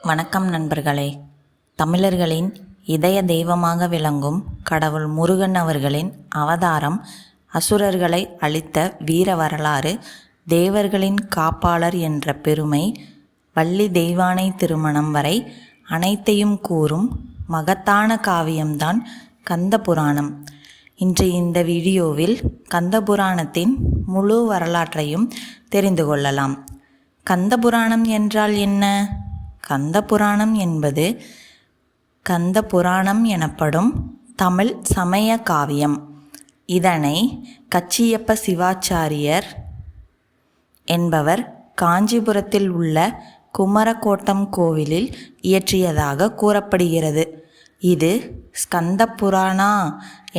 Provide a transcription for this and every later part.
வணக்கம் நண்பர்களே. தமிழர்களின் இதய தெய்வமாக விளங்கும் கடவுள் முருகன் அவர்களின் அவதாரம், அசுரர்களை அழித்த வீர வரலாறு, தேவர்களின் காப்பாளர் என்ற பெருமை, வள்ளி தெய்வானை திருமணம் வரை அனைத்தையும் கூறும் மகத்தான காவியம்தான் கந்த புராணம். இன்று இந்த வீடியோவில் கந்த புராணத்தின் முழு வரலாற்றையும் தெரிந்து கொள்ளலாம். கந்த புராணம் என்றால் என்ன? கந்த புராணம் என்பது கந்த புராணம் எனப்படும் தமிழ் சமய காவியம். இதனை கச்சியப்ப சிவாச்சாரியர் என்பவர் காஞ்சிபுரத்தில் உள்ள குமரக்கோட்டம் கோவிலில் இயற்றியதாக கூறப்படுகிறது. இது ஸ்கந்த புராணா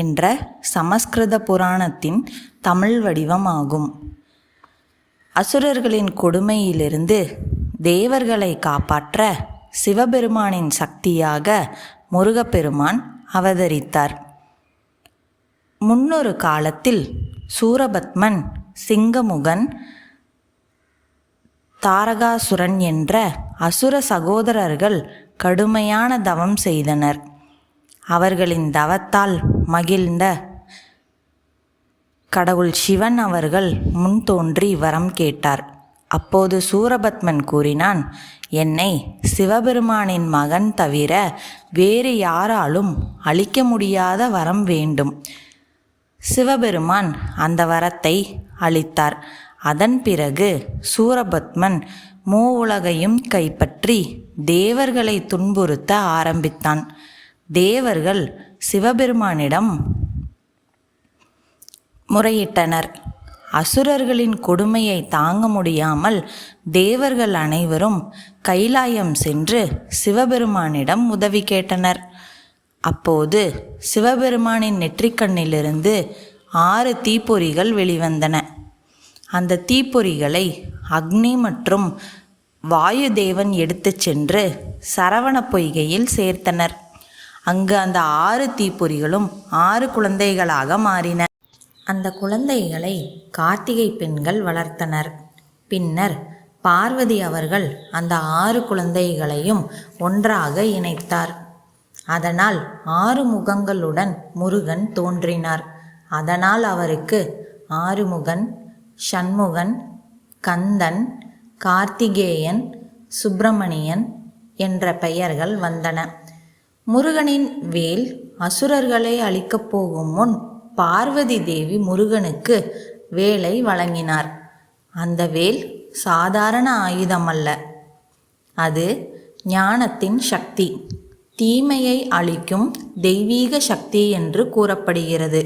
என்ற சமஸ்கிருத புராணத்தின் தமிழ் வடிவமாகும். அசுரர்களின் கொடுமையிலிருந்து தேவர்களை காப்பாற்ற சிவபெருமானின் சக்தியாக முருகப்பெருமான் அவதரித்தார். முன்னொரு காலத்தில் சூரபத்மன், சிங்கமுகன், தாரகாசுரன் என்ற அசுர சகோதரர்கள் கடுமையான தவம் செய்தனர். அவர்களின் தவத்தால் மகிழ்ந்த கடவுள் சிவன் அவர்கள் முன் தோன்றி வரம் கேட்டார். அப்போது சூரபத்மன் கூறினான், என்னை சிவபெருமானின் மகன் தவிர வேறு யாராலும் அளிக்க முடியாத வரம் வேண்டும். சிவபெருமான் அந்த வரத்தை அளித்தார். அதன் பிறகு சூரபத்மன் மூவுலகையும் கைப்பற்றி தேவர்களை துன்புறுத்த ஆரம்பித்தான். தேவர்கள் சிவபெருமானிடம் முறையிட்டனர். அசுரர்களின் கொடுமையை தாங்க முடியாமல் தேவர்கள் அனைவரும் கைலாயம் சென்று சிவபெருமானிடம் உதவி கேட்டனர். அப்போது சிவபெருமானின் நெற்றிக்கண்ணிலிருந்து 6 தீப்பொறிகள் வெளிவந்தன. அந்த தீப்பொறிகளை அக்னி மற்றும் வாயு தேவன் எடுத்துச் சென்று சரவண பொய்கையில் சேர்த்தனர். அங்கு அந்த 6 தீப்பொறிகளும் 6 குழந்தைகளாக மாறின. அந்த குழந்தைகளை கார்த்திகை பெண்கள் வளர்த்தனர். பின்னர் பார்வதி அவர்கள் அந்த 6 குழந்தைகளையும் ஒன்றாக இணைத்தார். அதனால் 6 முகங்களுடன் முருகன் தோன்றினார். அதனால் அவருக்கு ஆறுமுகன், சண்முகன், கந்தன், கார்த்திகேயன், சுப்பிரமணியன் என்ற பெயர்கள் வந்தன. முருகனின் வேல் அசுரர்களை அழிக்கப் போகும் முன் பார்வதி தேவி முருகனுக்கு வேலை வழங்கினார். அந்த வேல் சாதாரண ஆயுதமல்ல, அது ஞானத்தின் சக்தி, தீமையை அழிக்கும் தெய்வீக சக்தி என்று கூறப்படுகிறது.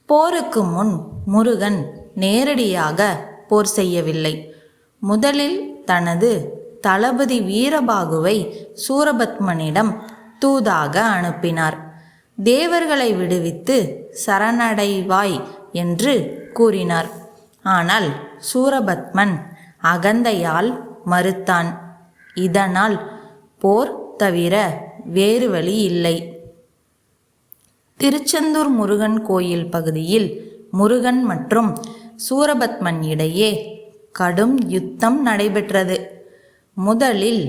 போருக்கு முன் முருகன் நேரடியாக போர் செய்யவில்லை. முதலில் தனது தளபதி வீரபாகுவை சூரபத்மனிடம் தூதாக அனுப்பினார். தேவர்களை விடுவித்து சரணடைவாய் என்று கூறினார். ஆனால் சூரபத்மன் அகந்தையால் மறுத்தான். இதனால் போர் தவிர வேறு வழி இல்லை. திருச்செந்தூர் முருகன் கோயில் பகுதியில் முருகன் மற்றும் சூரபத்மன் இடையே கடும் யுத்தம் நடைபெற்றது. முதலில்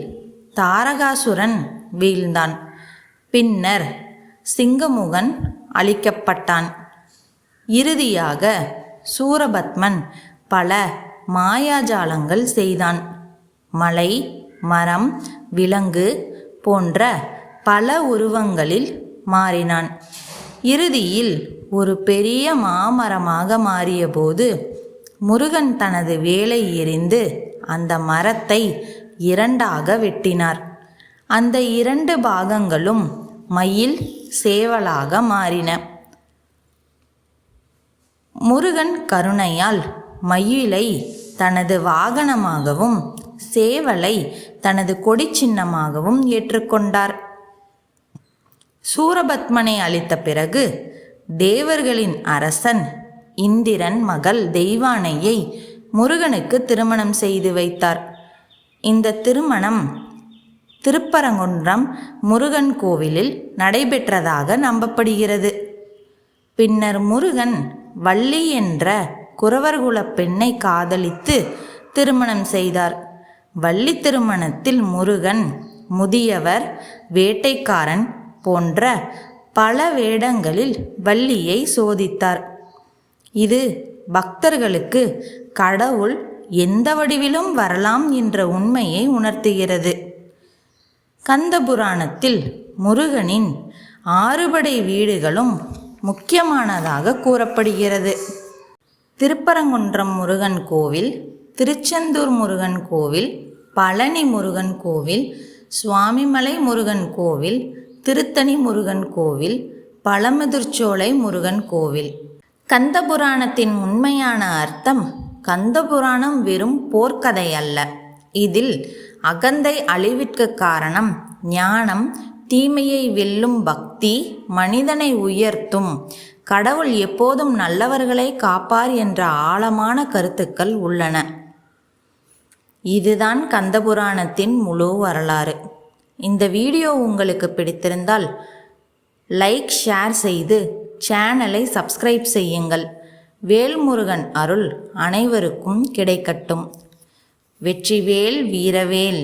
தாரகாசுரன் வீழ்ந்தான். பின்னர் சிங்கமுகன் அழிக்கப்பட்டான். இறுதியாக சூரபத்மன் பல மாயாஜாலங்கள் செய்தான். மலை, மரம், விலங்கு போன்ற பல உருவங்களில் மாறினான். இறுதியில் ஒரு பெரிய மாமரமாக மாறியபோது முருகன் தனது வேலை எறிந்து அந்த மரத்தை 2ஆக வெட்டினார். அந்த 2 பாகங்களும் மயில், சேவலாக மாறின. முருகன் கருணையால் மயிலை தனது வாகனமாகவும் சேவலை தனது கொடி சின்னமாகவும் ஏற்றுக்கொண்டார். சூரபத்மனை அழித்த பிறகு தேவர்களின் அரசன் இந்திரன் மகள் தெய்வானையை முருகனுக்கு திருமணம் செய்து வைத்தார். இந்த திருமணம் திருப்பரங்குன்றம் முருகன் கோவிலில் நடைபெற்றதாக நம்பப்படுகிறது. பின்னர் முருகன் வள்ளி என்ற குறவர்குல பெண்ணை காதலித்து திருமணம் செய்தார். வள்ளி திருமணத்தில் முருகன் முதியவர், வேட்டைக்காரன் போன்ற பல வேடங்களில் வள்ளியை சோதித்தார். இது பக்தர்களுக்கு கடவுள் எந்த வடிவிலும் வரலாம் என்ற உண்மையை உணர்த்துகிறது. கந்த புராணத்தில் முருகனின் 6 படை வீடுகளும் முக்கியமானதாக கூறப்படுகிறது. திருப்பரங்குன்றம் முருகன் கோவில், திருச்செந்தூர் முருகன் கோவில், பழனி முருகன் கோவில், சுவாமிமலை முருகன் கோவில், திருத்தணி முருகன் கோவில், பழமுதிர்ச்சோலை முருகன் கோவில். கந்த புராணத்தின் உண்மையான அர்த்தம், கந்த புராணம் வெறும் போர்க்கதை அல்ல. இதில் அகந்தை அழிவிற்கு காரணம் ஞானம், தீமையை வெல்லும் பக்தி, மனிதனை உயர்த்தும் கடவுள் எப்போதும் நல்லவர்களை காப்பார் என்ற ஆழமான கருத்துக்கள் உள்ளன. இதுதான் கந்தபுராணத்தின் முழு வரலாறு. இந்த வீடியோ உங்களுக்கு பிடித்திருந்தால் லைக், ஷேர் செய்து சேனலை சப்ஸ்கிரைப் செய்யுங்கள். வேல்முருகன் அருள் அனைவருக்கும் கிடைக்கட்டும். வெற்றிவேல் வீரவேல்.